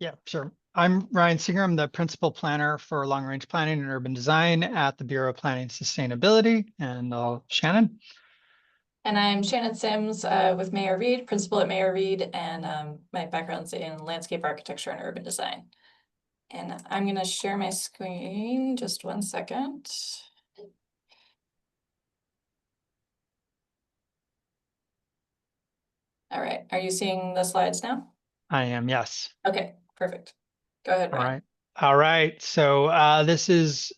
Yeah, sure. I'm Ryan Singer. I'm the principal planner for long-range planning and urban design at the Bureau of Planning and Sustainability. And Shannon. And I'm Shannon Sims with Mayor Reed, principal at Mayor Reed, and my background's in landscape architecture and urban design. And I'm going to share my screen, just 1 second. All right, are you seeing the slides now? I am, yes. Okay, perfect. Go ahead, All Ryan. right. All right. So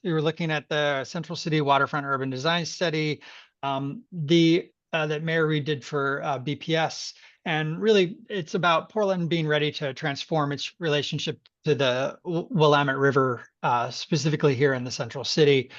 you're looking at the Central City Waterfront Urban Design Study that Mayor Reed did for BPS. And really, it's about Portland being ready to transform its relationship to the Willamette River, specifically here in the Central City.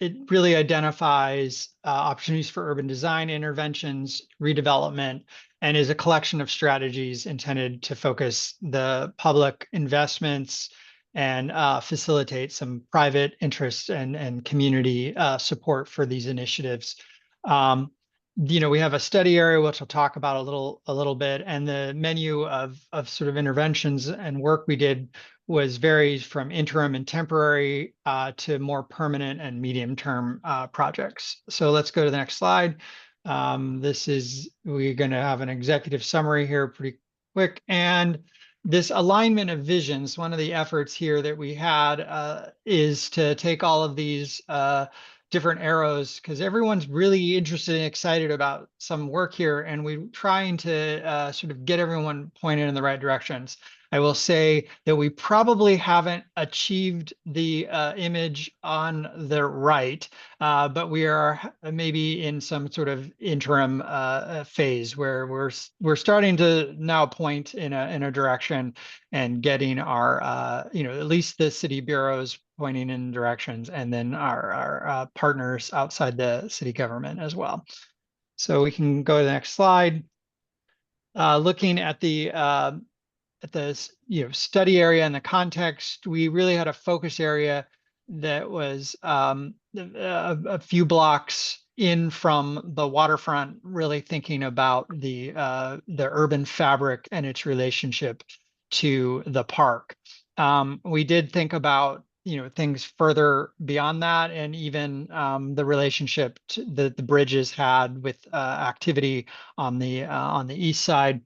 It really identifies opportunities for urban design interventions, redevelopment, and is a collection of strategies intended to focus the public investments and facilitate some private interest and community support for these initiatives. Um, we have a study area which I'll talk about a little bit, and the menu of sort of interventions and work we did was varies from interim and temporary to more permanent and medium term projects. So let's go to the next slide. We're going to have an executive summary here pretty quick. And this alignment of visions, one of the efforts here that we had is to take all of these different arrows, because everyone's really interested and excited about some work here, and we're trying to sort of get everyone pointed in the right directions. I will say that we probably haven't achieved the image on the right, but we are maybe in some sort of interim phase where we're starting to now point in a direction and getting our at least the city bureaus pointing in directions, and then our partners outside the city government as well. So we can go to the next slide. Looking at the study area and the context, we really had a focus area that was a few blocks in from the waterfront, really thinking about the urban fabric and its relationship to the park. We did think about things further beyond that, and even the relationship that the bridges had with activity on the east side.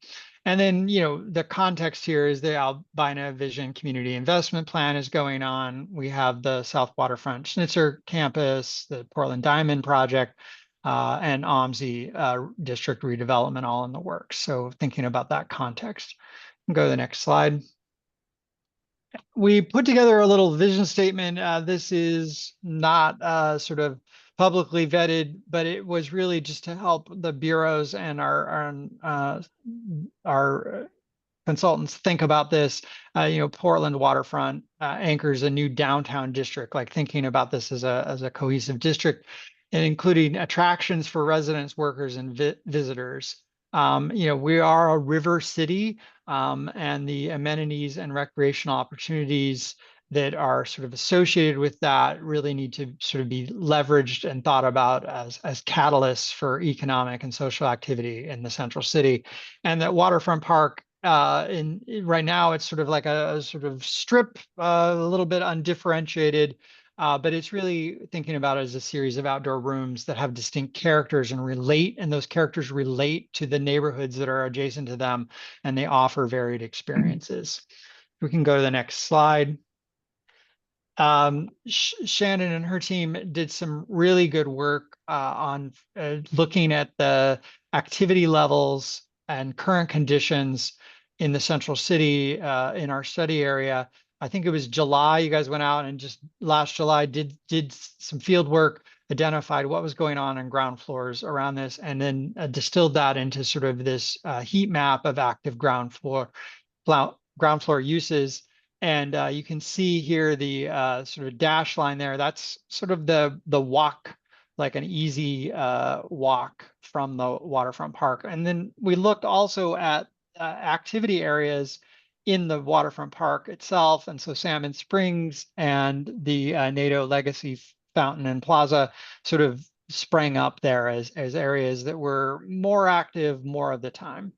And then, the context here is the Albina Vision Community Investment Plan is going on. We have the South Waterfront Schnitzer Campus, the Portland Diamond Project, and OMSI District Redevelopment all in the works. So thinking about that context. Go to the next slide. We put together a little vision statement. This is not sort of publicly vetted, but it was really just to help the bureaus and our consultants think about this. Portland Waterfront anchors a new downtown district, like thinking about this as a cohesive district, and including attractions for residents, workers, and visitors. We are a river city, and the amenities and recreational opportunities that are sort of associated with that really need to sort of be leveraged and thought about as catalysts for economic and social activity in the central city. And that Waterfront Park, right now, it's sort of like a sort of strip, a little bit undifferentiated, but it's really thinking about it as a series of outdoor rooms that have distinct characters and those characters relate to the neighborhoods that are adjacent to them, and they offer varied experiences. We can go to the next slide. Shannon and her team did some really good work on looking at the activity levels and current conditions in the central city in our study area. I think it was July, you guys went out and just last July did some field work, identified what was going on ground floors around this, and then distilled that into sort of this heat map of active ground floor uses. And you can see here the sort of dash line there. That's sort of the walk, like an easy walk from the waterfront park. And then we looked also at activity areas in the waterfront park itself. And so Salmon Springs and the NATO Legacy Fountain and Plaza sort of sprang up there as areas that were more active more of the time.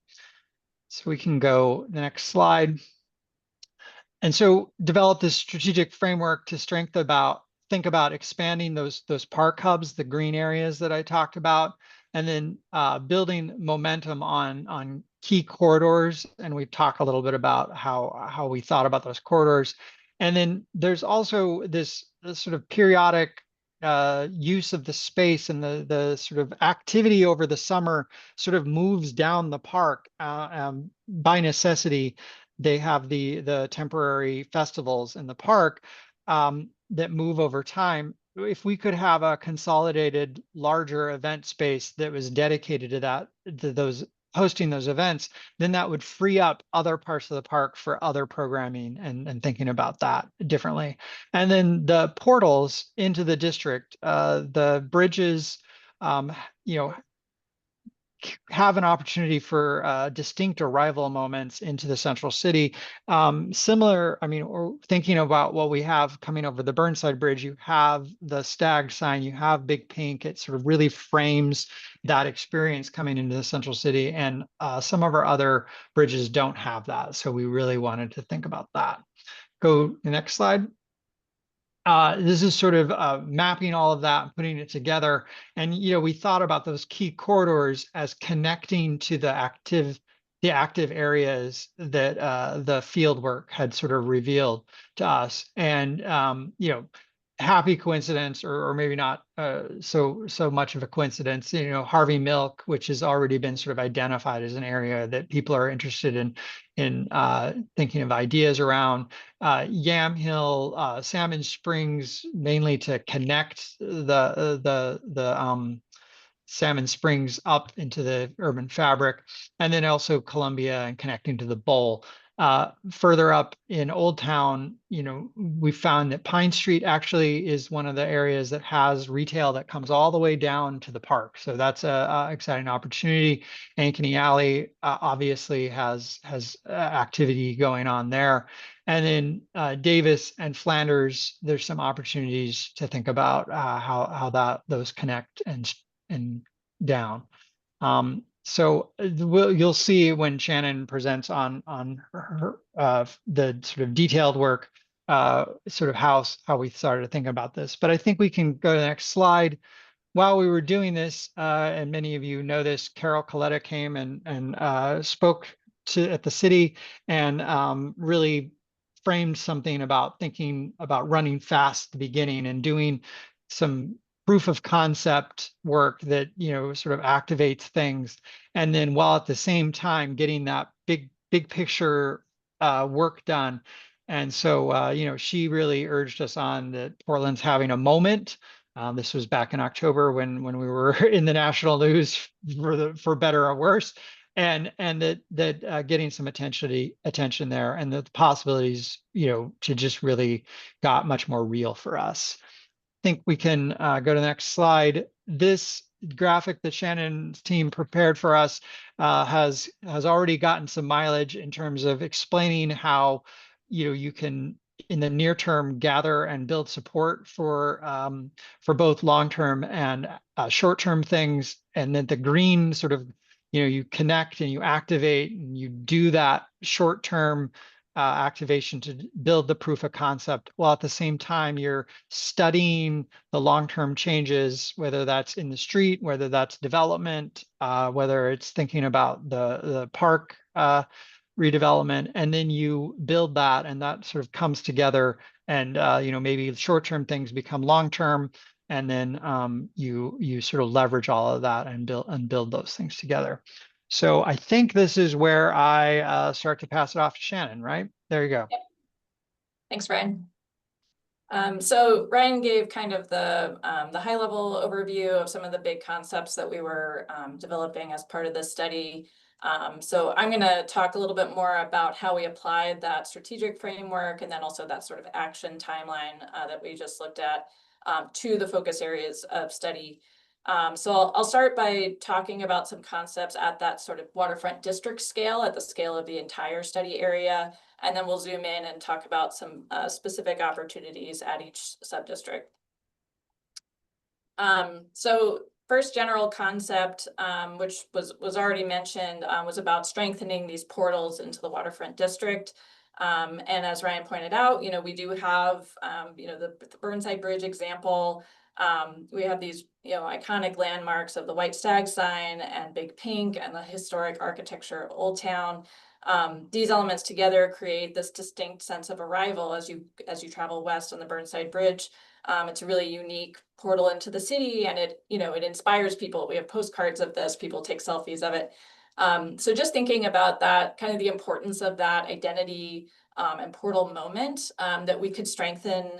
So we can go the next slide. And so develop this strategic framework to think about expanding those park hubs, the green areas that I talked about, and then building momentum on key corridors. And we've talked a little bit about how we thought about those corridors. And then there's also this sort of periodic use of the space, and the sort of activity over the summer sort of moves down the park by necessity. They have the temporary festivals in the park that move over time. If we could have a consolidated, larger event space that was dedicated to those hosting those events, then that would free up other parts of the park for other programming, and thinking about that differently. And then the portals into the district, the bridges, you know, have an opportunity for distinct arrival moments into the central city. Similar, I mean, or thinking about what we have coming over the Burnside Bridge, you have the stag sign, you have Big Pink. It sort of really frames that experience coming into the central city. And some of our other bridges don't have that. So we really wanted to think about that. Go the next slide. This is sort of mapping all of that, putting it together. And, we thought about those key corridors as connecting to the active areas that the field work had sort of revealed to us. And, happy coincidence, or maybe not so much of a coincidence, Harvey Milk, which has already been sort of identified as an area that people are interested in thinking of ideas around. Yamhill, Salmon Springs, mainly to connect the Salmon Springs up into the urban fabric, and then also Columbia and connecting to the bowl. Further up in Old Town, we found that Pine Street actually is one of the areas that has retail that comes all the way down to the park. So that's a exciting opportunity. Ankeny Alley obviously has activity going on there. And then Davis and Flanders, there's some opportunities to think about how those connect and down. So you'll see when Shannon presents on her the sort of detailed work, sort of how we started to think about this. But I think we can go to the next slide. While we were doing this, and many of you know this, Carol Coletta came and spoke at the city, and really framed something about thinking about running fast at the beginning and doing some proof of concept work that sort of activates things, and then while at the same time getting that big picture work done. And so she really urged us on that Portland's having a moment. This was back in October when we were in the national news, for better or worse, and that getting some attention there, and the possibilities to just really got much more real for us. I think we can go to the next slide. This graphic that Shannon's team prepared for us has already gotten some mileage in terms of explaining how you can, in the near term, gather and build support for both long-term and short-term things, and then the green sort of you connect and you activate and you do that short-term activation to build the proof of concept, while at the same time you're studying the long-term changes, whether that's in the street, whether that's development, whether it's thinking about the park redevelopment, and then you build that, and that sort of comes together, and maybe short-term things become long-term, and then you sort of leverage all of that and build those things together. So I think this is where I start to pass it off to Shannon, right? There you go. Yep. Thanks, Ryan. So Ryan gave kind of the high level overview of some of the big concepts that we were developing as part of this study. So I'm going to talk a little bit more about how we applied that strategic framework, and then also that sort of action timeline that we just looked at to the focus areas of study. So I'll start by talking about some concepts at that sort of waterfront district scale, at the scale of the entire study area, and then we'll zoom in and talk about some specific opportunities at each sub-district. So first general concept, which was already mentioned, was about strengthening these portals into the waterfront district. And as Ryan pointed out, we do have, the Burnside Bridge example. We have these, iconic landmarks of the White Stag sign and Big Pink and the historic architecture of Old Town. These elements together create this distinct sense of arrival as you travel west on the Burnside Bridge. It's a really unique portal into the city, and it inspires people. We have postcards of this, people take selfies of it. So just thinking about that, kind of the importance of that identity and portal moment, that we could strengthen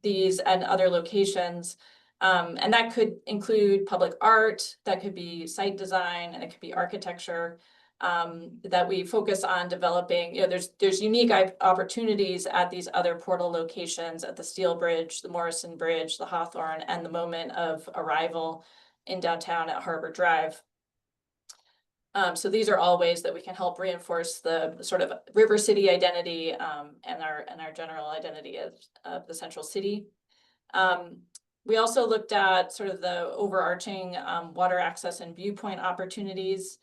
these and other locations. And that could include public art, that could be site design, and it could be architecture. That we focus on developing. There's unique opportunities at these other portal locations, at the Steel Bridge, the Morrison Bridge, the Hawthorne, and the moment of arrival in downtown at Harbor Drive. So these are all ways that we can help reinforce the sort of River City identity, and our general identity of the central city. We also looked at sort of the overarching water access and viewpoint opportunities.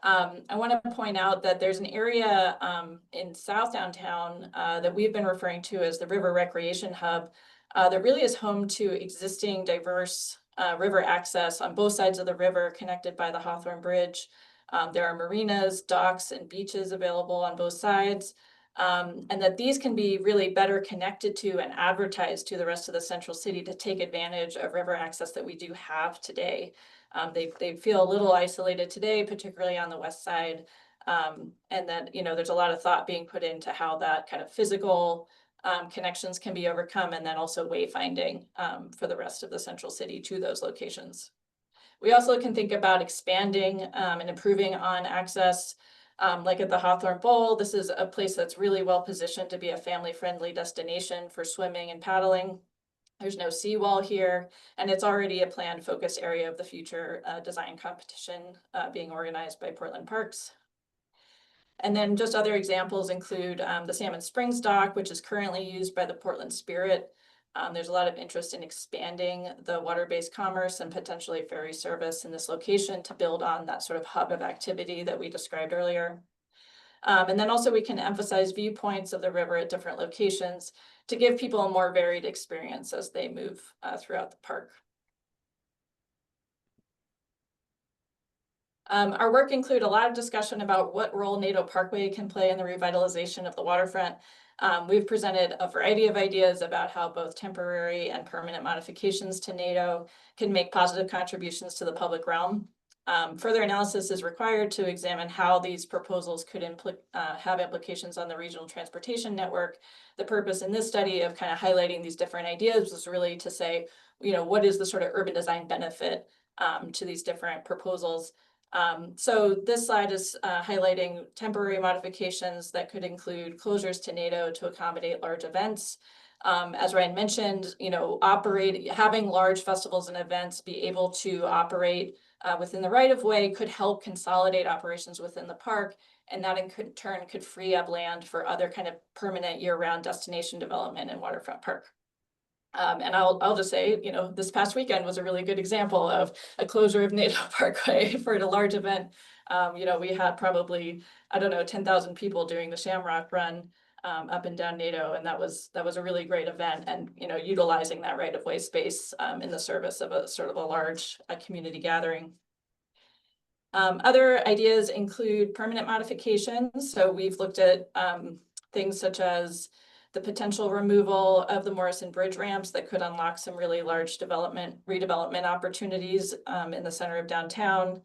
I want to point out that there's an area in South Downtown that we've been referring to as the River Recreation Hub that really is home to existing diverse river access on both sides of the river, connected by the Hawthorne Bridge. There are marinas, docks, and beaches available on both sides, and that these can be really better connected to and advertised to the rest of the central city to take advantage of river access that we do have today. They feel a little isolated today, particularly on the west side, and that there's a lot of thought being put into how that kind of physical connections can be overcome, and then also wayfinding for the rest of the central city to those locations. We also can think about expanding and improving on access, like at the Hawthorne Bowl. This is a place that's really well positioned to be a family-friendly destination for swimming and paddling. There's no seawall here, and it's already a planned focus area of the future design competition being organized by Portland Parks. And then just other examples include the Salmon Springs dock, which is currently used by the Portland Spirit. There's a lot of interest in expanding the water-based commerce and potentially ferry service in this location to build on that sort of hub of activity that we described earlier. And then also we can emphasize viewpoints of the river at different locations to give people a more varied experience as they move throughout the park. Our work include a lot of discussion about what role Nadeau Parkway can play in the revitalization of the waterfront. We've presented a variety of ideas about how both temporary and permanent modifications to Nadeau can make positive contributions to the public realm. Further analysis is required to examine how these proposals could have implications on the regional transportation network. The purpose in this study of kind of highlighting these different ideas was really to say, what is the sort of urban design benefit to these different proposals. So this slide is highlighting temporary modifications that could include closures to Nadeau to accommodate large events. As Ryan mentioned, having large festivals and events be able to operate within the right of way could help consolidate operations within the park, and that in turn could free up land for other kind of permanent year-round destination development in Waterfront Park. And I'll just say, this past weekend was a really good example of a closure of Nadeau Parkway for a large event. We had probably, 10,000 people doing the Shamrock Run up and down Nadeau, and that was a really great event, and utilizing that right-of-way space in the service of a sort of a large community gathering. Other ideas include permanent modifications. So we've looked at things such as the potential removal of the Morrison Bridge ramps that could unlock some really large redevelopment opportunities in the center of downtown.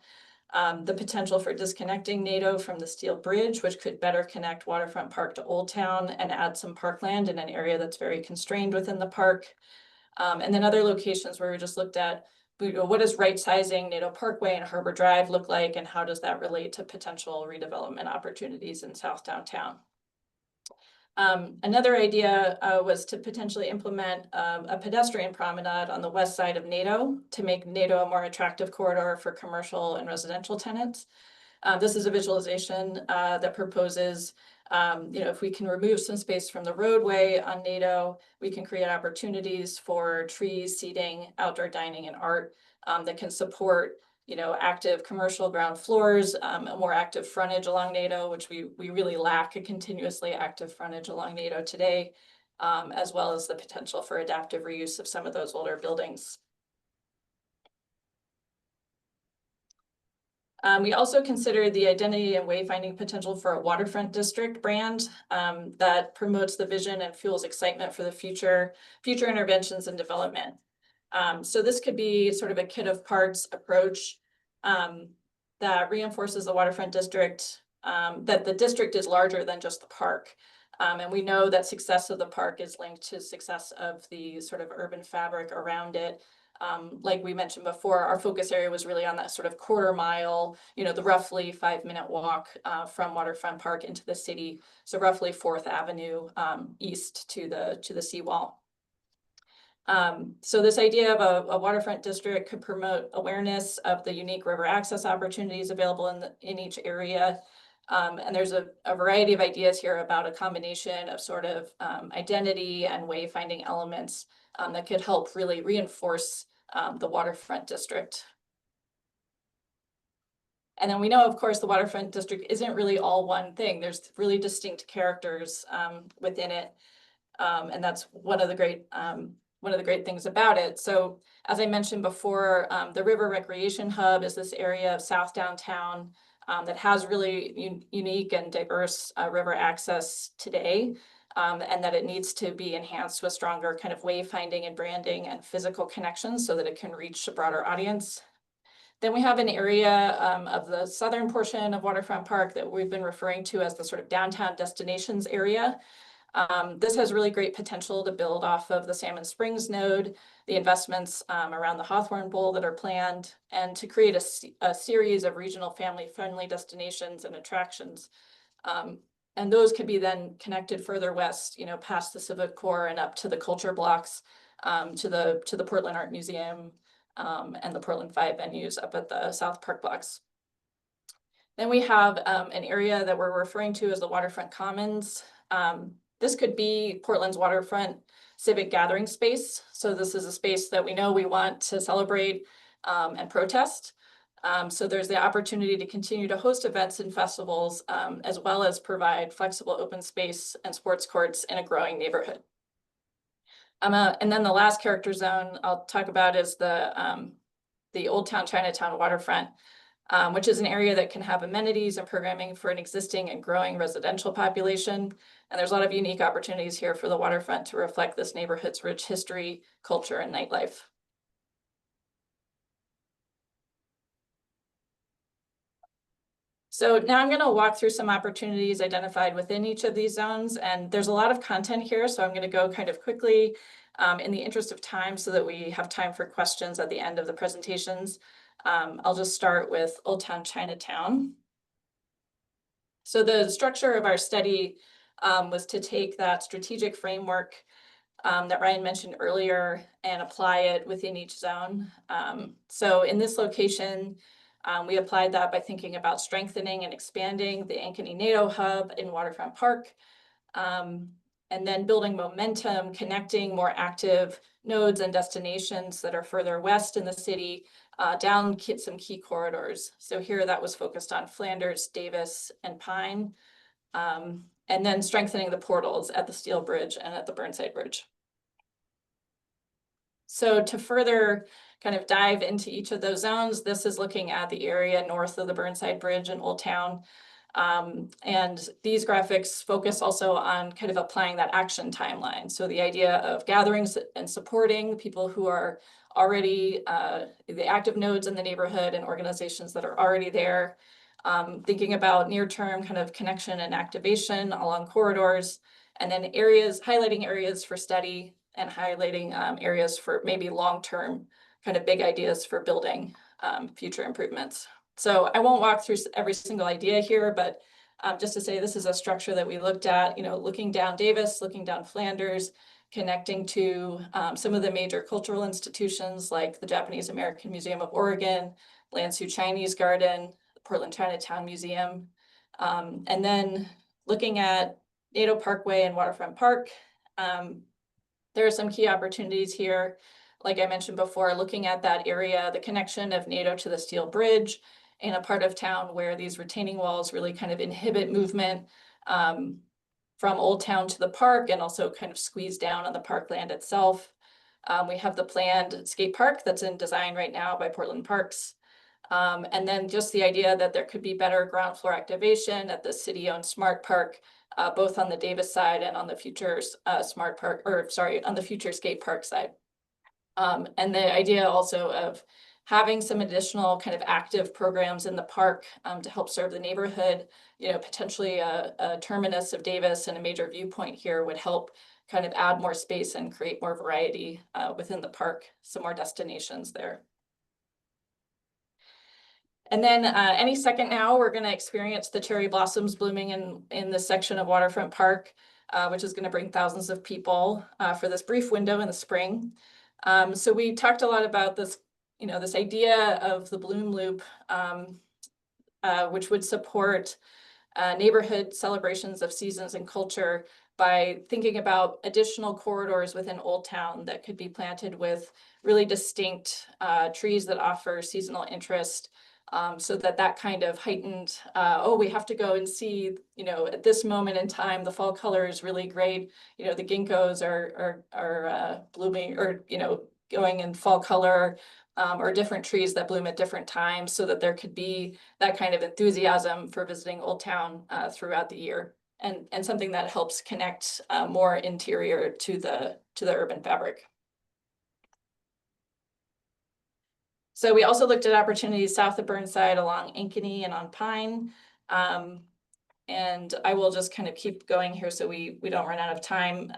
The potential for disconnecting Nadeau from the Steel Bridge, which could better connect Waterfront Park to Old Town and add some parkland in an area that's very constrained within the park. And then other locations where we just looked at what does right-sizing Nadeau Parkway and Harbor Drive look like, and how does that relate to potential redevelopment opportunities in South Downtown. Another idea was to potentially implement a pedestrian promenade on the west side of Nadeau to make Nadeau a more attractive corridor for commercial and residential tenants. This is a visualization that proposes, if we can remove some space from the roadway on Nadeau, we can create opportunities for trees, seating, outdoor dining, and art that can support, active commercial ground floors, a more active frontage along NATO, which we really lack a continuously active frontage along NATO today, as well as the potential for adaptive reuse of some of those older buildings. We also consider the identity and wayfinding potential for a waterfront district brand that promotes the vision and fuels excitement for the future interventions and development. So this could be sort of a kit of parts approach that reinforces the waterfront district, that the district is larger than just the park. And we know that success of the park is linked to success of the sort of urban fabric around it. Like we mentioned before, our focus area was really on that sort of quarter mile, the roughly 5-minute walk from Waterfront Park into the city. So roughly 4th Avenue east to the seawall. So this idea of a waterfront district could promote awareness of the unique river access opportunities available in each area. And there's a variety of ideas here about a combination of sort of identity and wayfinding elements that could help really reinforce the waterfront district. And then we know, of course, the waterfront district isn't really all one thing. There's really distinct characters within it. And that's one of the great things about it. So as I mentioned before, the River Recreation Hub is this area of South Downtown that has really unique and diverse river access today, and that it needs to be enhanced with stronger kind of wayfinding and branding and physical connections so that it can reach a broader audience. Then we have an area of the southern portion of Waterfront Park that we've been referring to as the sort of downtown destinations area. This has really great potential to build off of the Salmon Springs node, the investments around the Hawthorne Bowl that are planned, and to create a series of regional family-friendly destinations and attractions. And those could be then connected further west, past the Civic Core and up to the culture blocks, to the Portland Art Museum and the Portland 5 venues up at the South Park blocks. Then we have an area that we're referring to as the Waterfront Commons. This could be Portland's waterfront civic gathering space. So this is a space that we know we want to celebrate and protest. So there's the opportunity to continue to host events and festivals, as well as provide flexible open space and sports courts in a growing neighborhood. And then the last character zone I'll talk about is the Old Town Chinatown waterfront, which is an area that can have amenities and programming for an existing and growing residential population. And there's a lot of unique opportunities here for the waterfront to reflect this neighborhood's rich history, culture, and nightlife. So now I'm going to walk through some opportunities identified within each of these zones. And there's a lot of content here, so I'm going to go kind of quickly in the interest of time so that we have time for questions at the end of the presentations. I'll just start with Old Town Chinatown. So the structure of our study was to take that strategic framework that Ryan mentioned earlier and apply it within each zone. So in this location, we applied that by thinking about strengthening and expanding the Ankeny NATO hub in Waterfront Park, and then building momentum, connecting more active nodes and destinations that are further west in the city, down some key corridors. So here that was focused on Flanders, Davis, and Pine, and then strengthening the portals at the Steel Bridge and at the Burnside Bridge. So to further kind of dive into each of those zones, this is looking at the area north of the Burnside Bridge in Old Town. And these graphics focus also on kind of applying that action timeline. So the idea of gathering and supporting people who are already the active nodes in the neighborhood and organizations that are already there, thinking about near-term kind of connection and activation along corridors, and then highlighting areas for study and highlighting areas for maybe long-term kind of big ideas for building future improvements. So I won't walk through every single idea here, but just to say this is a structure that we looked at, looking down Davis, looking down Flanders, connecting to some of the major cultural institutions like the Japanese American Museum of Oregon, Lansu Chinese Garden, the Portland Chinatown Museum, and then looking at NATO Parkway and Waterfront Park. There are some key opportunities here, like I mentioned before, looking at that area, the connection of NATO to the steel bridge in a part of town where these retaining walls really kind of inhibit movement from Old Town to the park and also kind of squeeze down on the parkland itself. We have the planned skate park that's in design right now by Portland Parks. And then just the idea that there could be better ground floor activation at the city-owned smart park, both on the Davis side and on the future smart park, or sorry, on the future skate park side. And the idea also of having some additional kind of active programs in the park to help serve the neighborhood, you know, potentially a terminus of Davis and a major viewpoint here would help kind of add more space and create more variety within the park, some more destinations there. And then any second now, we're going to experience the cherry blossoms blooming in this section of Waterfront Park, which is going to bring thousands of people for this brief window in the spring. So we talked a lot about this, you know, this idea of the bloom loop, which would support neighborhood celebrations of seasons and culture by thinking about additional corridors within Old Town that could be planted with really distinct trees that offer seasonal interest. So that kind of heightened, oh, we have to go and see, you know, at this moment in time, the fall color is really great. You know, the ginkgos are blooming, or, you know, going in fall color, or different trees that bloom at different times, so that there could be that kind of enthusiasm for visiting Old Town throughout the year, and something that helps connect more interior to the urban fabric. So we also looked at opportunities south of Burnside along Ankeny and on Pine. And I will just kind of keep going here so we don't run out of time.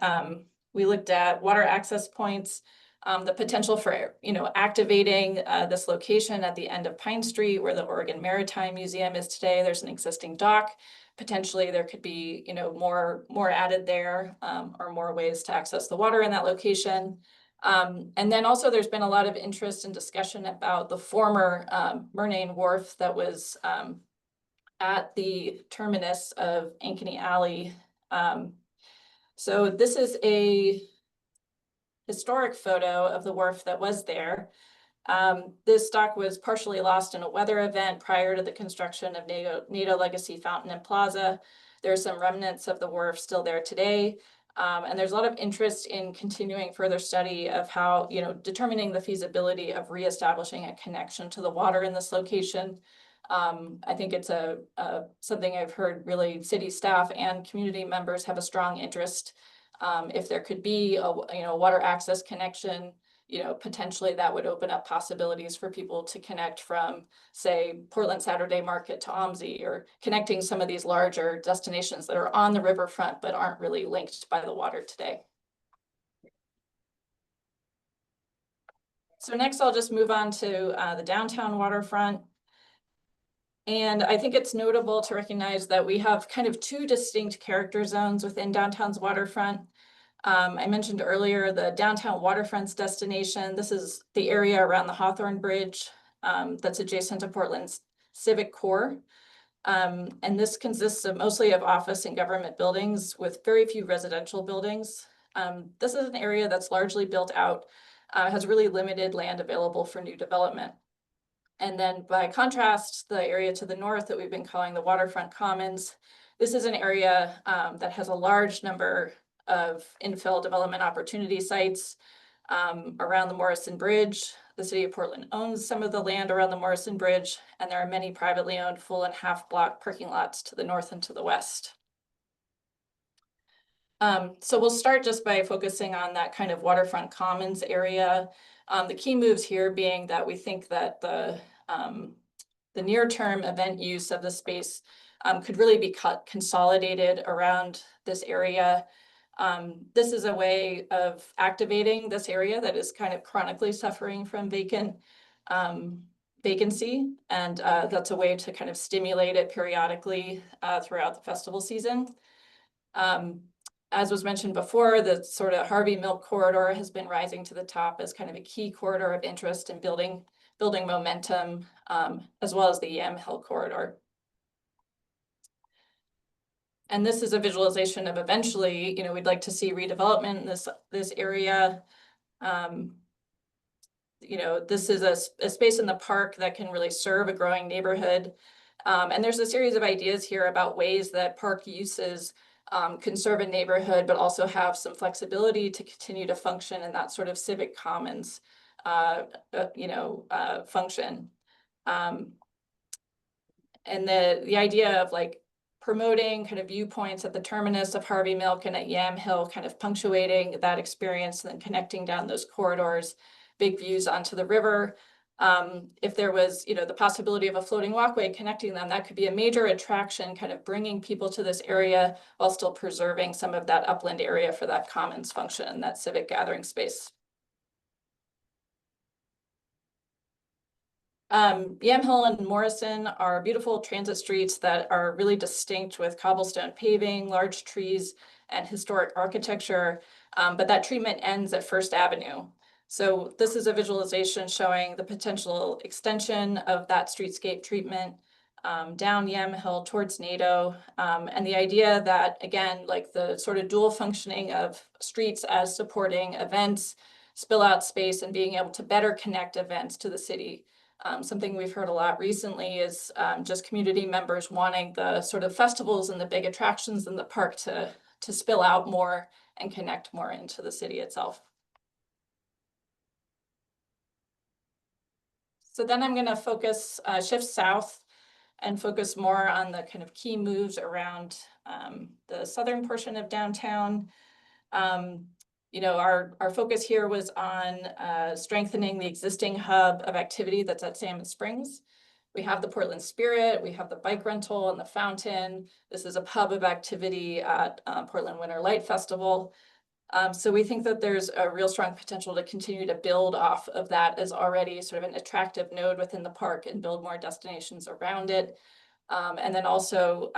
We looked at water access points, the potential for, you know, activating this location at the end of Pine Street where the Oregon Maritime Museum is today. There's an existing dock. Potentially there could be, you know, more added there, or more ways to access the water in that location. And then also there's been a lot of interest and discussion about the former Murnane Wharf that was at the terminus of Ankeny Alley. So this is a historic photo of the wharf that was there. This dock was partially lost in a weather event prior to the construction of NATO Legacy Fountain and Plaza. There's some remnants of the wharf still there today. And there's a lot of interest in continuing further study of how, you know, determining the feasibility of reestablishing a connection to the water in this location. I think it's something I've heard really city staff and community members have a strong interest. If there could be a, you know, water access connection, you know, potentially that would open up possibilities for people to connect from, say, Portland Saturday Market to OMSI, or connecting some of these larger destinations that are on the riverfront but aren't really linked by the water today. So next I'll just move on to the downtown waterfront. And I think it's notable to recognize that we have kind of two distinct character zones within downtown's waterfront. I mentioned earlier the downtown waterfront's destination. This is the area around the Hawthorne Bridge that's adjacent to Portland's civic core. And this consists of mostly of office and government buildings with very few residential buildings. This is an area that's largely built out, has really limited land available for new development. And then by contrast, the area to the north that we've been calling the Waterfront Commons, this is an area that has a large number of infill development opportunity sites around the Morrison Bridge. The city of Portland owns some of the land around the Morrison Bridge, and there are many privately owned full and half block parking lots to the north and to the west. So we'll start just by focusing on that kind of Waterfront Commons area. The key moves here being that we think that the near-term event use of the space could really be consolidated around this area. This is a way of activating this area that is kind of chronically suffering from vacancy, and that's a way to kind of stimulate it periodically throughout the festival season. As was mentioned before, the sort of Harvey Milk corridor has been rising to the top as kind of a key corridor of interest in building momentum, as well as the Yam Hill corridor. And this is a visualization of eventually, you know, we'd like to see redevelopment in this area. this is a space in the park that can really serve a growing neighborhood. And there's a series of ideas here about ways that park uses can serve a neighborhood, but also have some flexibility to continue to function in that sort of civic commons, function. And the idea of like promoting kind of viewpoints at the terminus of Harvey Milk and at Yam Hill, kind of punctuating that experience and then connecting down those corridors, big views onto the river. If there was, the possibility of a floating walkway connecting them, that could be a major attraction, kind of bringing people to this area while still preserving some of that upland area for that commons function, that civic gathering space. Yamhill and Morrison are beautiful transit streets that are really distinct with cobblestone paving, large trees, and historic architecture, but that treatment ends at First Avenue. So this is a visualization showing the potential extension of that streetscape treatment down Yamhill towards NATO, and the idea that, again, like the sort of dual functioning of streets as supporting events, spill out space, and being able to better connect events to the city. Something we've heard a lot recently is just community members wanting the sort of festivals and the big attractions in the park to spill out more and connect more into the city itself. So then I'm going to focus, shift south and focus more on the kind of key moves around the southern portion of downtown. Our focus here was on strengthening the existing hub of activity that's at Salmon Springs. We have the Portland Spirit, we have the bike rental and the fountain. This is a hub of activity at Portland Winter Light Festival. So we think that there's a real strong potential to continue to build off of that as already sort of an attractive node within the park and build more destinations around it. And then also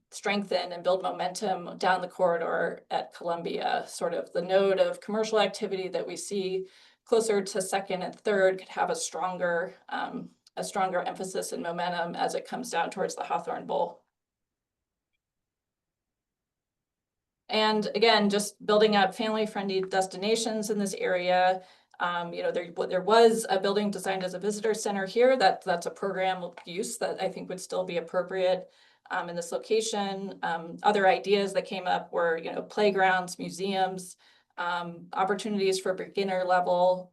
strengthen and build momentum down the corridor at Columbia, sort of the node of commercial activity that we see closer to second and third could have a stronger emphasis and momentum as it comes down towards the Hawthorne Bowl. And again, just building up family-friendly destinations in this area. There was a building designed as a visitor center here. That's a program use that I think would still be appropriate in this location. Other ideas that came up were, playgrounds, museums, opportunities for beginner level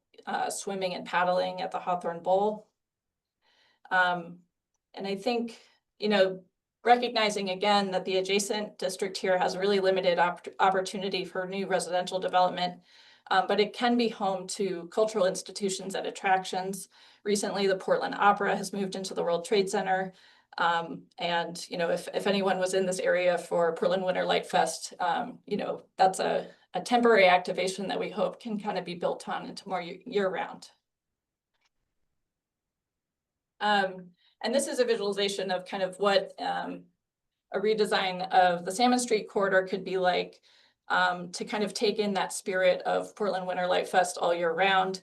swimming and paddling at the Hawthorne Bowl. And I think, recognizing again that the adjacent district here has really limited opportunity for new residential development, but it can be home to cultural institutions and attractions. Recently, the Portland Opera has moved into the World Trade Center. And, if anyone was in this area for Portland Winter Light Fest, that's a temporary activation that we hope can kind of be built on into more year-round. And this is a visualization of kind of what a redesign of the Salmon Street corridor could be like, to kind of take in that spirit of Portland Winter Light Fest all year round,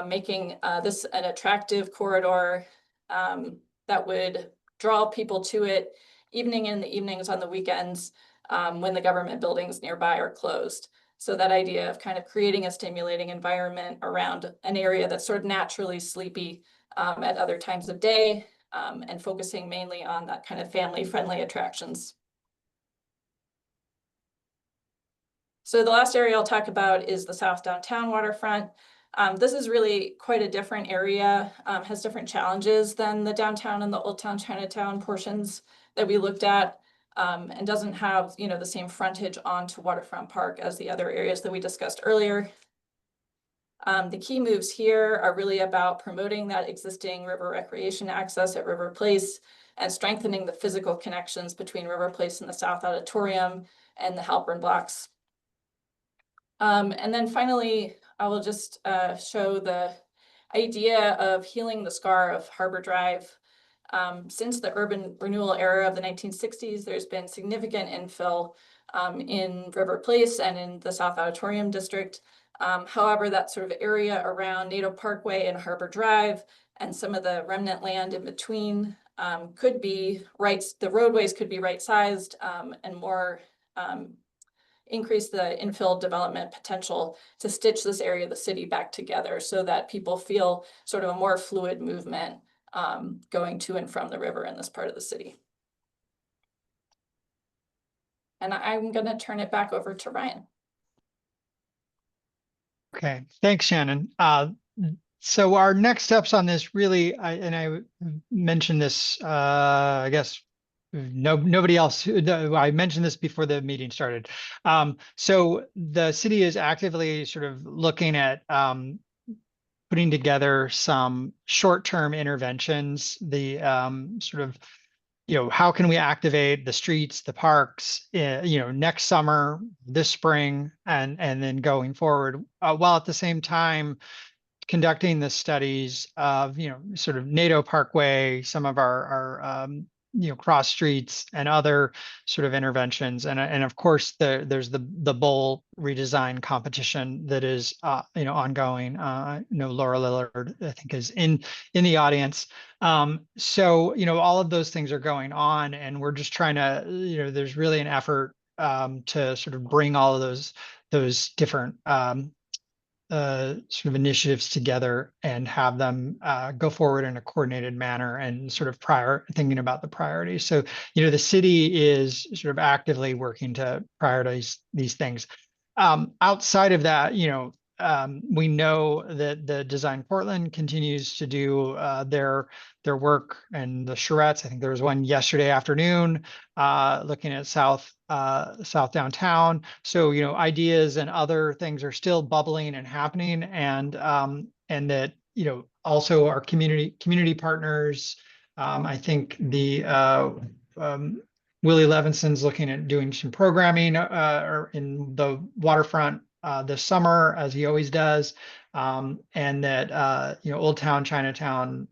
making this an attractive corridor that would draw people to it evening in the evenings on the weekends when the government buildings nearby are closed. So that idea of kind of creating a stimulating environment around an area that's sort of naturally sleepy at other times of day, and focusing mainly on that kind of family-friendly attractions. So the last area I'll talk about is the South Downtown waterfront. This is really quite a different area, has different challenges than the downtown and the Old Town Chinatown portions that we looked at, and doesn't have, the same frontage onto Waterfront Park as the other areas that we discussed earlier. The key moves here are really about promoting that existing river recreation access at River Place and strengthening the physical connections between River Place and the South Auditorium and the Halpern blocks. And then finally, I will just show the idea of healing the scar of Harbor Drive. Since the urban renewal era of the 1960s, there's been significant infill in River Place and in the South Auditorium district. However, that sort of area around NATO Parkway and Harbor Drive and some of the remnant land in between could be the roadways could be right-sized and more, increase the infill development potential to stitch this area of the city back together so that people feel sort of a more fluid movement going to and from the river in this part of the city. And I'm going to turn it back over to Ryan. Okay, thanks, Shannon. So our next steps on this really, I mentioned this, I guess nobody else, I mentioned this before the meeting started. So the city is actively sort of looking at putting together some short-term interventions, the sort of, how can we activate the streets, the parks, next summer, this spring, and then going forward, while at the same time conducting the studies of, sort of NATO Parkway, some of our cross streets and other sort of interventions. And of course, there's the bowl redesign competition that is, ongoing. Laura Lillard, I think, is in the audience. So, all of those things are going on, and we're just trying to, there's really an effort to sort of bring all of those different sort of initiatives together and have them go forward in a coordinated manner and sort of thinking about the priorities. So, the city is sort of actively working to prioritize these things. Outside of that, we know that the Design Portland continues to do their work, and the charrettes. I think there was one yesterday afternoon looking at South Downtown. So, ideas and other things are still bubbling and happening, and that, also our community partners. I think the Willie Levinson's looking at doing some programming or in the Waterfront this summer, as he always does, and that Old Town Chinatown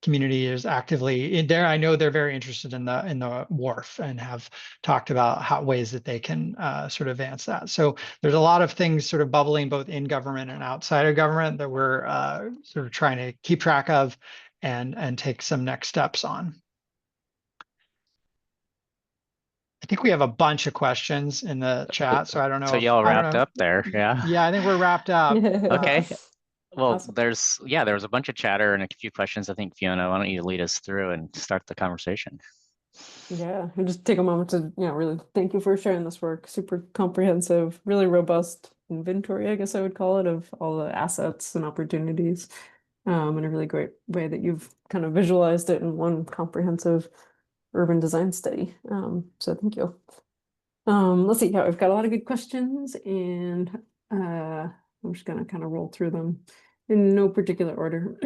community is actively in there. I know they're very interested in the wharf and have talked about ways that they can sort of advance that. So there's a lot of things sort of bubbling both in government and outside of government that we're sort of trying to keep track of and take some next steps on. I think we have a bunch of questions in the chat, so I don't know. So y'all wrapped up there, yeah? Yeah, I think we're wrapped up. Okay. Well, Awesome. there was a bunch of chatter and a few questions. I think, Fiona, why don't you lead us through and start the conversation? Yeah, and just take a moment to, really thank you for sharing this work. Super comprehensive, really robust inventory, I guess I would call it, of all the assets and opportunities. In a really great way that you've kind of visualized it in one comprehensive urban design study. So thank you. Let's see. Yeah, we've got a lot of good questions, and I'm just gonna kind of roll through them in no particular order.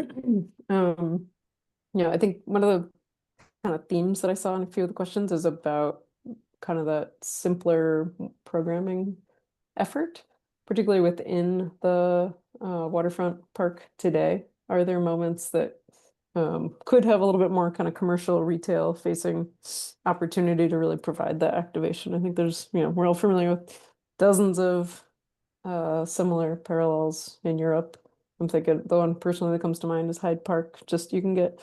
I think one of the kind of themes that I saw in a few of the questions is about kind of that simpler programming effort, particularly within the waterfront park today. Are there moments that could have a little bit more kind of commercial retail facing opportunity to really provide that activation? I think there's, we're all familiar with dozens of similar parallels in Europe. I'm thinking the one personally that comes to mind is Hyde Park. Just you can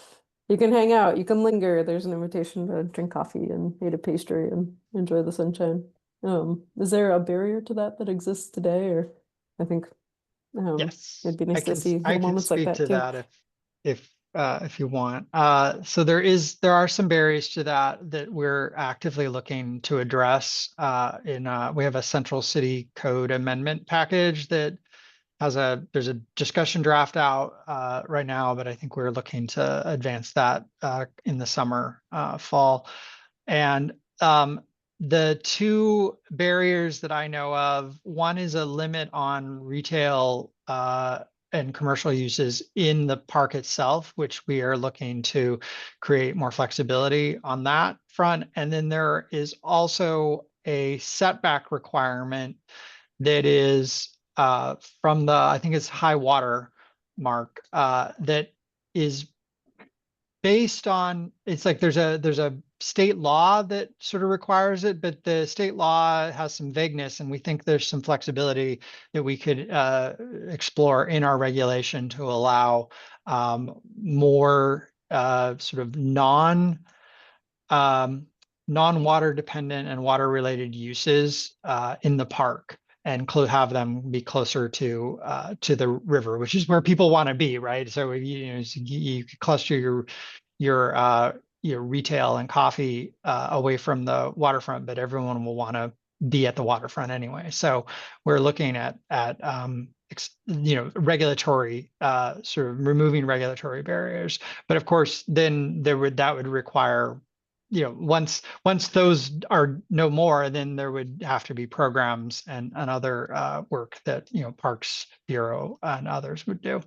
hang out, you can linger. There's an invitation to drink coffee and eat a pastry and enjoy the sunshine. Is there a barrier to that exists today? Or I think Yes, it'd be nice to see I little can moments like speak that to too. that if you want. So there are some barriers to that we're actively looking to address. We have a central city code amendment package that there's a discussion draft out right now, but I think we're looking to advance that in the summer, fall. And the two barriers that I know of, one is a limit on retail and commercial uses in the park itself, which we are looking to create more flexibility on that front. And then there is also a setback requirement that is from I think it's high water mark, that is based on, it's like there's a state law that sort of requires it, but the state law has some vagueness, and we think there's some flexibility that we could explore in our regulation to allow more sort of non non-water dependent and water related uses in the park and have them be closer to the river, which is where people want to be, right? So you cluster your retail and coffee away from the waterfront, but everyone will want to be at the waterfront anyway. So we're looking at regulatory sort of removing regulatory barriers. But of course, then that would require, once those are no more, then there would have to be programs and other work that Parks Bureau and others would do.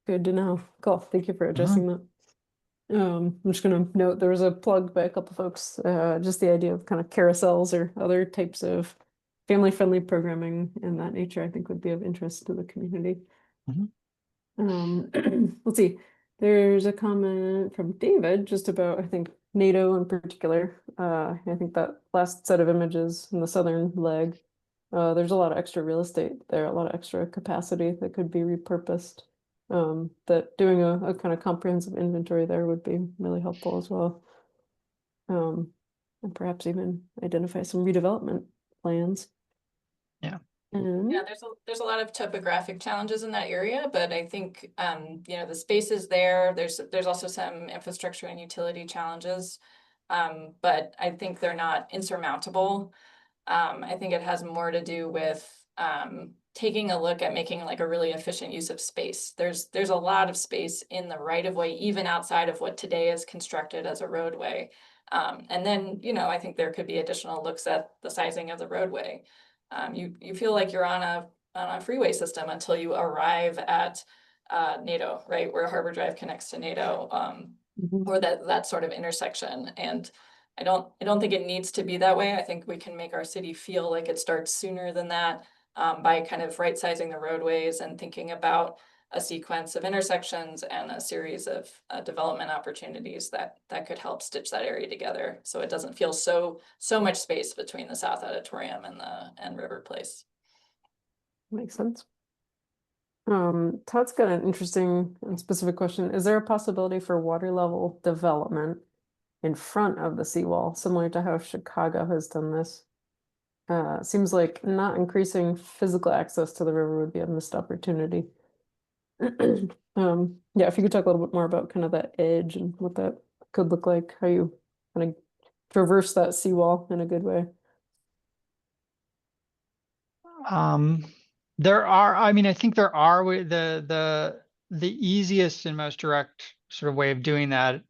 Good to know. Cool. Thank you for addressing that. I'm just gonna note there was a plug by a couple folks, just the idea of kind of carousels or other types of family-friendly programming in that nature, I think would be of interest to the community. Let's see. There's a comment from David just about, I think, NATO in particular. I think that last set of images in the southern leg, there's a lot of extra real estate there, a lot of extra capacity that could be repurposed. That doing a kind of comprehensive inventory there would be really helpful as well. And perhaps even identify some redevelopment plans. Yeah. Yeah, there's a lot of topographic challenges in that area, but I think the space is there. There's also some infrastructure and utility challenges, but I think they're not insurmountable. I think it has more to do with taking a look at making like a really efficient use of space. There's a lot of space in the right of way, even outside of what today is constructed as a roadway. And then, I think there could be additional looks at the sizing of the roadway. You feel like you're on a freeway system until you arrive at NATO, right, where Harbor Drive connects to NATO, or that sort of intersection. And I don't think it needs to be that way. I think we can make our city feel like it starts sooner than that, by kind of right sizing the roadways and thinking about a sequence of intersections and a series of development opportunities that could help stitch that area together, so it doesn't feel so much space between the South Auditorium and River Place. Makes sense. Todd's got an interesting and specific question. Is there a possibility for water level development in front of the seawall, similar to how Chicago has done this? Seems like not increasing physical access to the river would be a missed opportunity. Yeah, if you could talk a little bit more about kind of that edge and what that could look like, how you kind of traverse that seawall in a good way. I think there are the easiest and most direct sort of way of doing that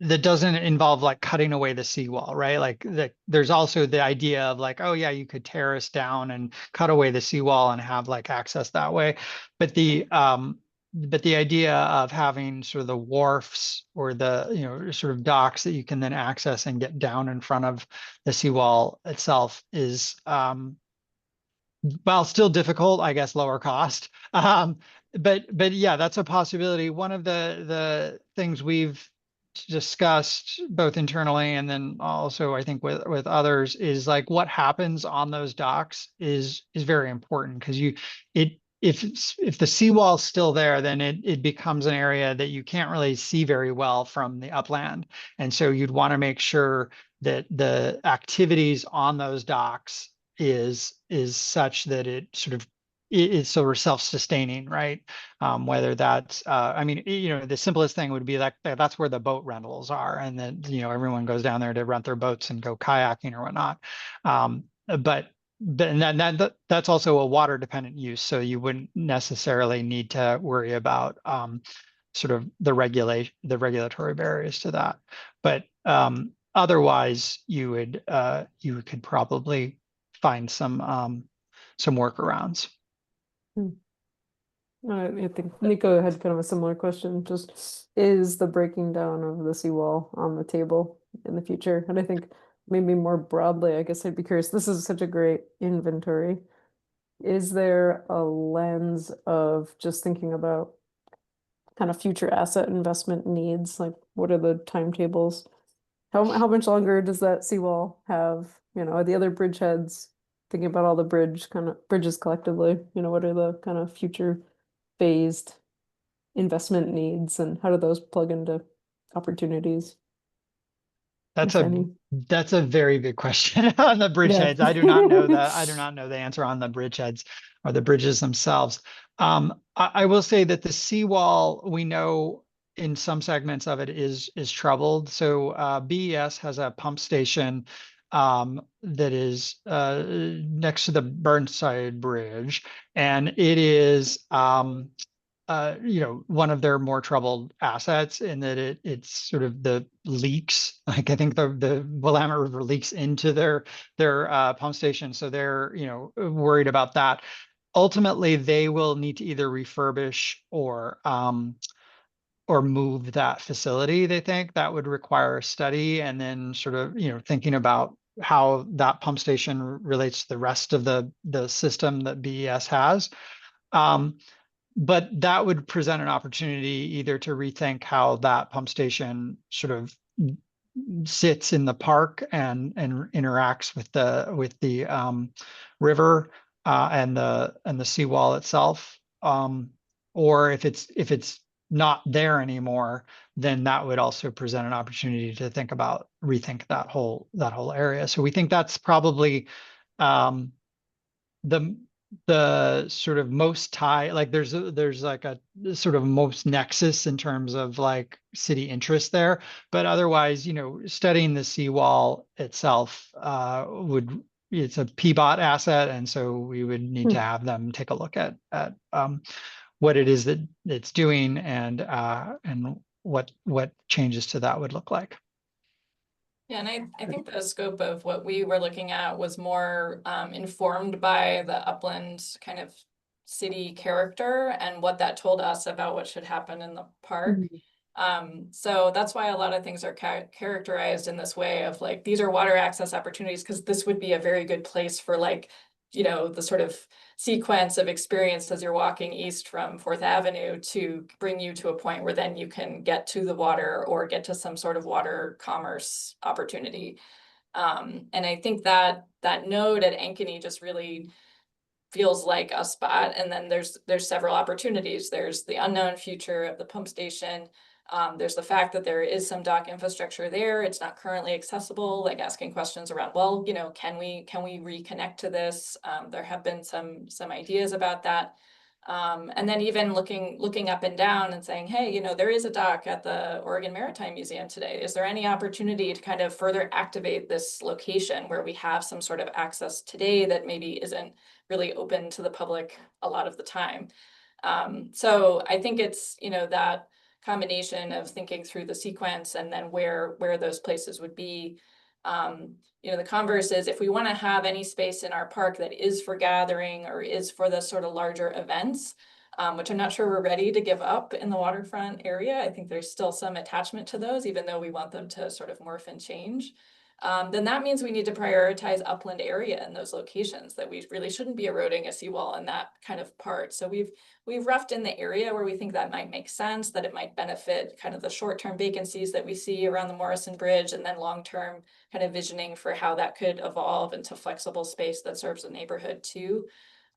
that doesn't involve like cutting away the seawall, right? Like there's also the idea of like, oh yeah, you could terrace down and cut away the seawall and have like access that way. But the idea of having sort of the wharfs or the sort of docks that you can then access and get down in front of the seawall itself is well, still difficult, I guess, lower cost. But yeah, that's a possibility. One of the things we've discussed both internally and then also I think with others is like what happens on those docks is very important, because if the seawall's still there, then it becomes an area that you can't really see very well from the upland. And so you'd want to make sure that the activities on those docks is such that it sort of is sort of self-sustaining, right? Whether that's the simplest thing would be like that's where the boat rentals are, and then everyone goes down there to rent their boats and go kayaking or whatnot. But and then that's also a water dependent use, so you wouldn't necessarily need to worry about sort of the regulatory barriers to that. But otherwise you could probably find some workarounds. I think Nico had kind of a similar question. Just is the breaking down of the seawall on the table in the future? And I think maybe more broadly, I guess I'd be curious. This is such a great inventory. Is there a lens of just thinking about kind of future asset investment needs? Like, what are the timetables? How much longer does that seawall have? Are the other bridgeheads thinking about all the bridges collectively? What are the kind of future phased investment needs, and how do those plug into opportunities? That's if a any? that's a very big question on the bridgeheads. I do not know that. I do not know the answer on the bridgeheads or the bridges themselves. I will say that the seawall, we know in some segments of it is troubled. So BES has a pump station that is next to the Burnside Bridge, and it is one of their more troubled assets in that it's sort of the leaks. Like I think the Willamette River leaks into their pump station, so they're worried about that. Ultimately, they will need to either refurbish or move that facility. They think that would require a study, and then sort of thinking about how that pump station relates to the rest of the system that BES has. But that would present an opportunity either to rethink how that pump station sort of sits in the park and interacts with the river and the seawall itself, or if it's not there anymore, then that would also present an opportunity to rethink that whole area. So we think that's probably the sort of most like there's like a sort of most nexus in terms of like city interest there, but otherwise studying the seawall itself it's a PBOT asset, and so we would need to have them take a look at what it is that it's doing and what changes to that would look like. Yeah, and I think the scope of what we were looking at was more informed by the upland kind of city character and what that told us about what should happen in the park. So that's why a lot of things are characterized in this way of like, these are water access opportunities, because this would be a very good place for like, the sort of sequence of experience as you're walking east from 4th Avenue to bring you to a point where then you can get to the water or get to some sort of water commerce opportunity. And I think that node at Ankeny just really feels like a spot. And then there's several opportunities. There's the unknown future of the pump station. There's the fact that there is some dock infrastructure there. It's not currently accessible, like asking questions around, well, can we reconnect to this? There have been some ideas about that. And then even looking up and down and saying, hey, there is a dock at the Oregon Maritime Museum today. Is there any opportunity to kind of further activate this location where we have some sort of access today that maybe isn't really open to the public a lot of the time? So I think it's, that combination of thinking through the sequence and then where those places would be. The converse is, if we want to have any space in our park that is for gathering or is for the sort of larger events, which I'm not sure we're ready to give up in the waterfront area. I think there's still some attachment to those, even though we want them to sort of morph and change. Then that means we need to prioritize upland area in those locations, that we really shouldn't be eroding a seawall in that kind of part. So we've roughed in the area where we think that might make sense, that it might benefit kind of the short-term vacancies that we see around the Morrison Bridge, and then long-term kind of visioning for how that could evolve into flexible space that serves the neighborhood too.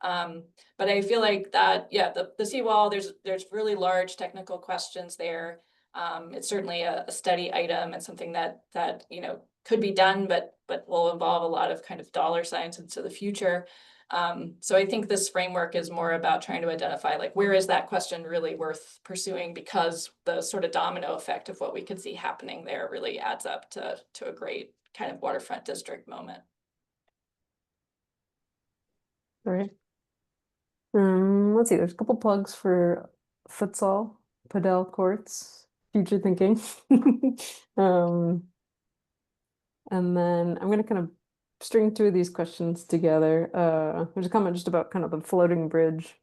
But I feel like that, yeah, the seawall, there's really large technical questions there. It's certainly a study item and something that could be done, but will involve a lot of kind of dollar signs into the future. So I think this framework is more about trying to identify, like, where is that question really worth pursuing, because the sort of domino effect of what we could see happening there really adds up to a great kind of waterfront district moment. All right. Let's see, there's a couple plugs for futsal, padel courts, future thinking. And then I'm going to kind of string two of these questions together. There's a comment just about kind of the floating bridge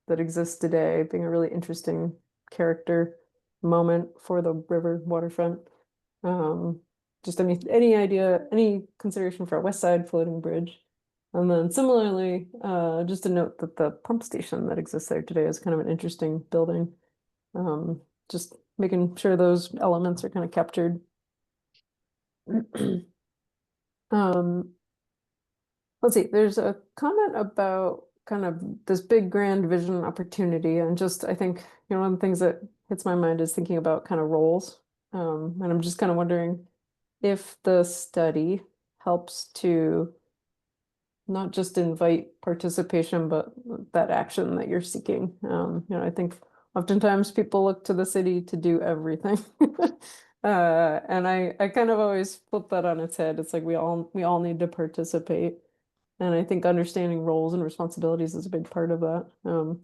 that exists today being a really interesting character moment for the river waterfront. Just any idea, any consideration for a West Side floating bridge? And then similarly, just a note that the pump station that exists there today is kind of an interesting building. Just making sure those elements are kind of captured. Let's see, there's a comment about kind of this big grand vision opportunity, and just I think one of the things that hits my mind is thinking about kind of roles. And I'm just kind of wondering if the study helps to not just invite participation, but that action that you're seeking. I think oftentimes people look to the city to do everything. And I kind of always flip that on its head. It's like we all need to participate. And I think understanding roles and responsibilities is a big part of that.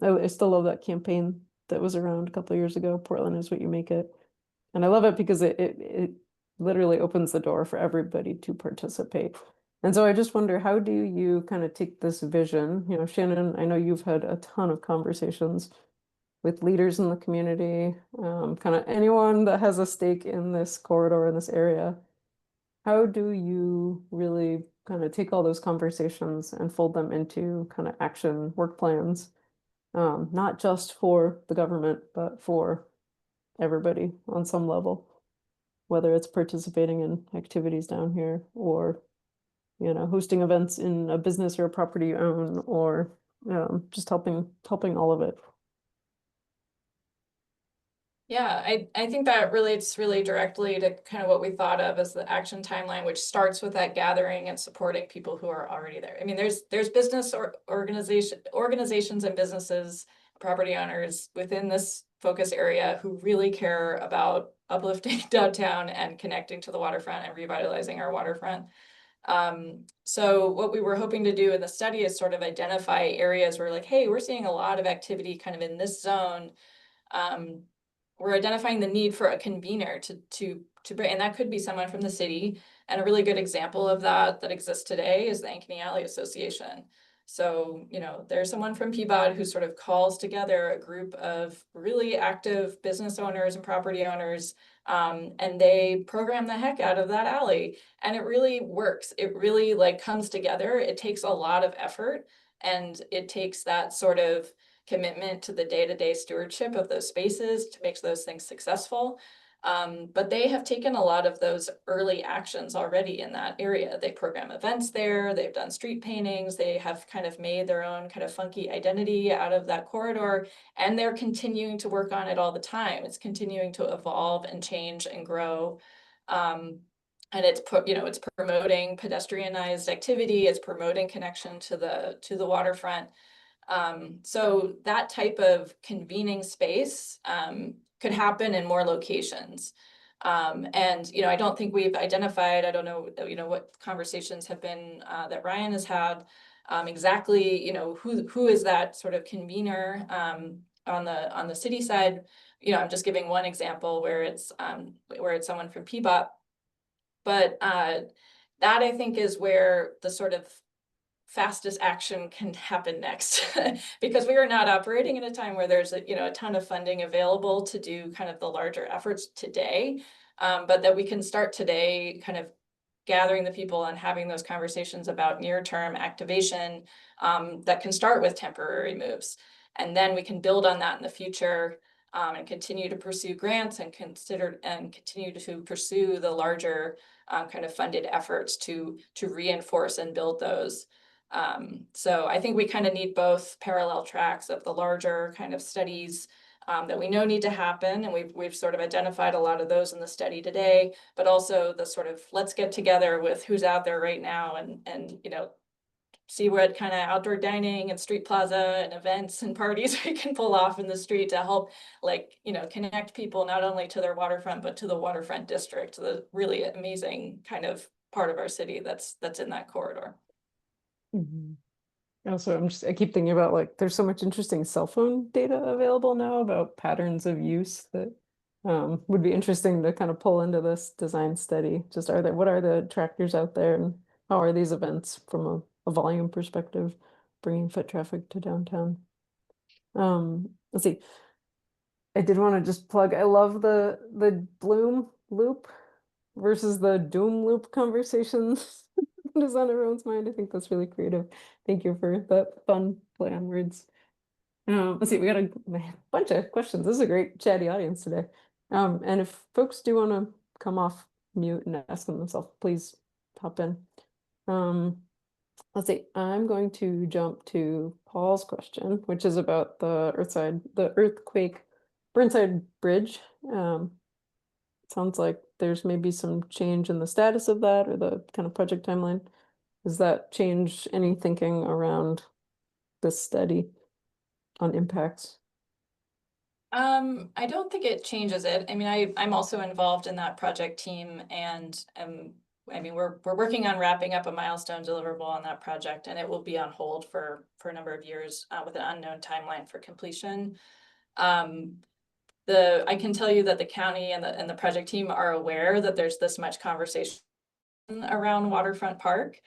I still love that campaign that was around a couple of years ago. Portland is what you make it. And I love it because it literally opens the door for everybody to participate. And so I just wonder, how do you kind of take this vision? Shannon, I know you've had a ton of conversations with leaders in the community, kind of anyone that has a stake in this corridor, in this area. How do you really kind of take all those conversations and fold them into kind of action work plans, not just for the government, but for everybody on some level, whether it's participating in activities down here or hosting events in a business or a property you own, or just helping all of it. Yeah, I think that relates really directly to kind of what we thought of as the action timeline, which starts with that gathering and supporting people who are already there. I mean, there's business or organizations and businesses, property owners within this focus area who really care about uplifting downtown and connecting to the waterfront and revitalizing our waterfront. So what we were hoping to do in the study is sort of identify areas where like, hey, we're seeing a lot of activity kind of in this zone. We're identifying the need for a convener to bring, and that could be someone from the city. And a really good example of that exists today is the Ankeny Alley Association. So, there's someone from Peabody who sort of calls together a group of really active business owners and property owners, and they program the heck out of that alley. And it really works. It really like comes together. It takes a lot of effort, and it takes that sort of commitment to the day-to-day stewardship of those spaces to make those things successful. But they have taken a lot of those early actions already in that area. They program events there, they've done street paintings, they have kind of made their own kind of funky identity out of that corridor, and they're continuing to work on it all the time. It's continuing to evolve and change and grow. And it's it's promoting pedestrianized activity, it's promoting connection to the waterfront. So that type of convening space could happen in more locations. And I don't think we've identified, I don't know, what conversations have been that Ryan has had exactly, who is that sort of convener on the city side. I'm just giving one example where it's someone from Peabody. But that I think is where the sort of fastest action can happen next because we are not operating in a time where there's a ton of funding available to do kind of the larger efforts today, but that we can start today kind of gathering the people and having those conversations about near-term activation that can start with temporary moves, and then we can build on that in the future and continue to pursue grants and continue to pursue the larger kind of funded efforts to reinforce and build those. So I think we kind of need both parallel tracks of the larger kind of studies that we know need to happen, and we've sort of identified a lot of those in the study today, but also the sort of let's get together with who's out there right now and see what kind of outdoor dining and street plaza and events and parties we can pull off in the street to help connect people not only to their waterfront but to the waterfront district, the really amazing kind of part of our city that's in that corridor. Also, I keep thinking about like there's so much interesting cell phone data available now about patterns of use that would be interesting to kind of pull into this design study. Just what are the attractors out there, and how are these events from a volume perspective bringing foot traffic to downtown? Let's see. I did want to just plug, I love the bloom loop versus the doom loop conversations is on everyone's mind. I think that's really creative. Thank you for that fun play on words. Let's see, we got a bunch of questions. This is a great chatty audience today. And if folks do want to come off mute and ask them themselves, please hop in. Let's see, I'm going to jump to Paul's question, which is about the earthquake Burnside Bridge. Sounds like there's maybe some change in the status of that or the kind of project timeline? Does that change any thinking around this study on impacts? I don't think it changes it. I mean, I'm also involved in that project team, and I mean, we're working on wrapping up a milestone deliverable on that project, and it will be on hold for a number of years with an unknown timeline for completion. I can tell you that the county and the project team are aware that there's this much conversation around Waterfront Park.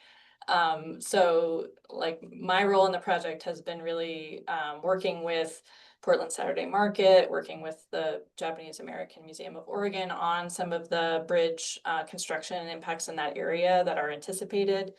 So like my role in the project has been really working with Portland Saturday Market, working with the Japanese American Museum of Oregon on some of the bridge construction and impacts in that area that are anticipated.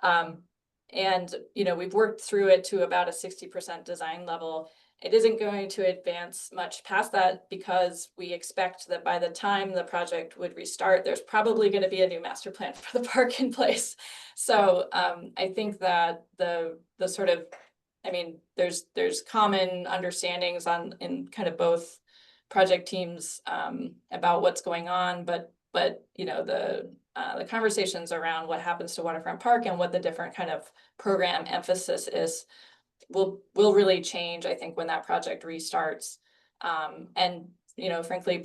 And, you know, we've worked through it to about a 60% design level. It isn't going to advance much past that because we expect that by the time the project would restart, there's probably going to be a new master plan for the park in place. So I think that the sort of, I mean, there's common understandings in kind of both project teams about what's going on, but you know, the conversations around what happens to Waterfront Park and what the different kind of program emphasis is will really change, I think, when that project restarts. And you know, frankly,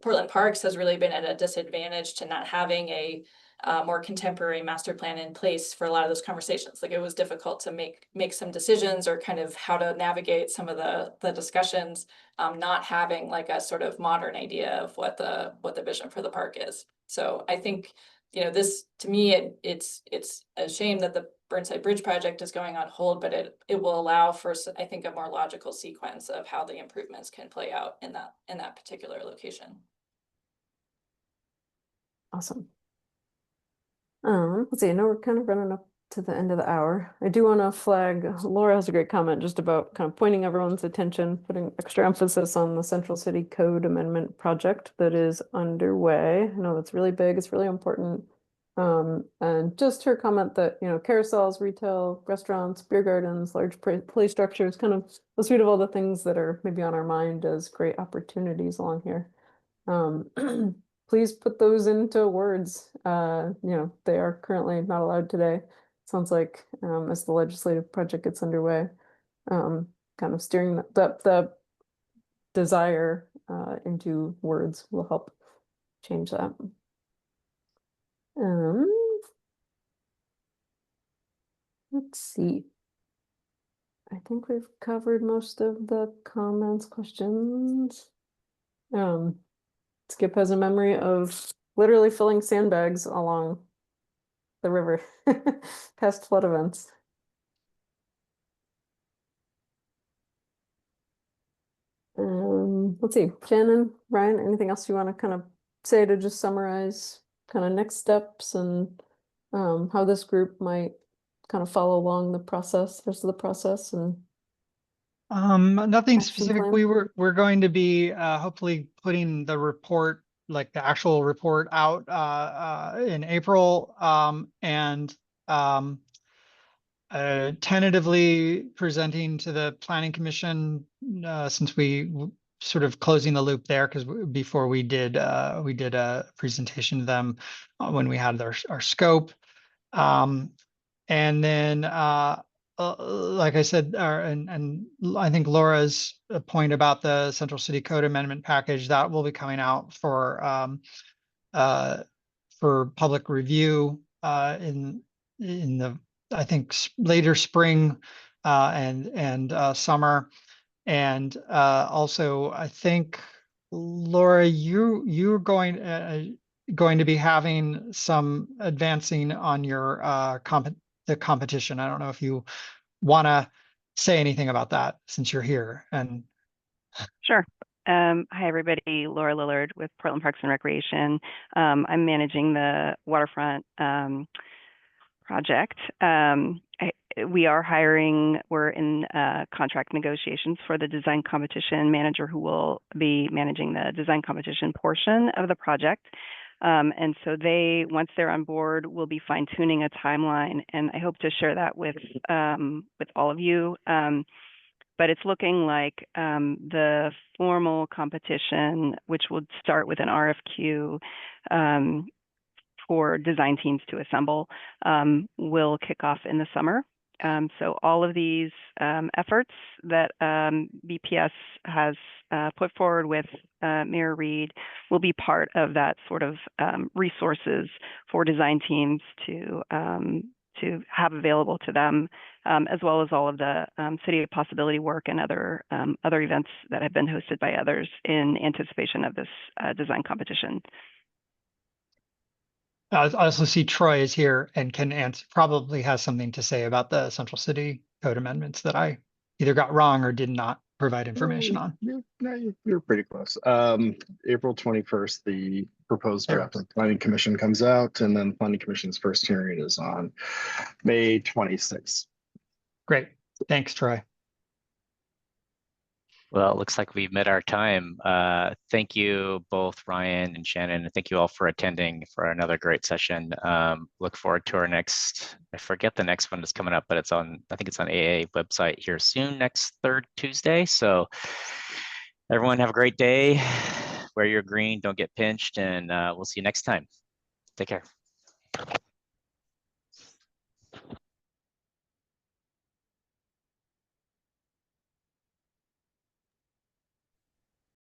Portland Parks has really been at a disadvantage to not having a more contemporary master plan in place for a lot of those conversations. Like it was difficult to make some decisions or kind of how to navigate some of the discussions, not having like a sort of modern idea of what the vision for the park is. So I think, you know, this to me, it's a shame that the Burnside Bridge project is going on hold, but it will allow for, I think, a more logical sequence of how the improvements can play out in that particular location. Awesome. Let's see, I know we're kind of running up to the end of the hour. I do want to flag, Laura has a great comment just about kind of pointing everyone's attention, putting extra emphasis on the Central City Code Amendment project that is underway. I know that's really big, it's really important. And just her comment that, you know, carousels, retail, restaurants, beer gardens, large play structures, kind of a suite of all the things that are maybe on our mind as great opportunities along here. Please put those into words. You know, they are currently not allowed today. Sounds like as the legislative project gets underway, kind of steering the desire into words will help change that. Let's see. I think we've covered most of the comments, questions. Skip has a memory of literally filling sandbags along the river past flood events. Let's see, Shannon, Ryan, anything else you want to kind of say to just summarize kind of next steps and how this group might kind of follow along the process, rest of the process? And nothing action specific. plan? We're going to be hopefully putting the report, like the actual report, out in April, and tentatively presenting to the Planning Commission, since we sort of closing the loop there, because before we did a presentation to them when we had our scope, and then like I said, and I think Laura's point about the Central City Code Amendment package, that will be coming out for public review in the, I think, later spring and summer. And also, I think, Laura, you're going to be having some advancing on your the competition. I don't know if you want to say anything about that since you're here. And Sure. Hi, everybody. Laura Lillard with Portland Parks and Recreation. I'm managing the Waterfront project. We are hiring, we're in contract negotiations for the design competition manager who will be managing the design competition portion of the project. And so once they're on board, we'll be fine tuning a timeline, and I hope to share that with all of you. But it's looking like the formal competition, which would start with an RFQ, for design teams to assemble will kick off in the summer. So all of these efforts that BPS has put forward with Mayor Reed will be part of that sort of resources for design teams to have available to them, as well as all of the City of Possibility work and other events that have been hosted by others in anticipation of this design competition. I also see Troy is here and can answer, probably has something to say about the Central City Code amendments that I either got wrong or did not provide information on. You're pretty close. April 21st, the proposed There. draft of planning commission comes out, and then planning commission's first hearing is on May 26th. Great. Thanks, Troy. Well, it looks like we've met our time. Thank you both, Ryan and Shannon, and thank you all for attending for another great session. Look forward to our next, I forget the next one that's coming up, but it's on, I think it's on AA website here soon, next third Tuesday. So everyone have a great day. Wear your green, don't get pinched, and we'll see you next time. Take care.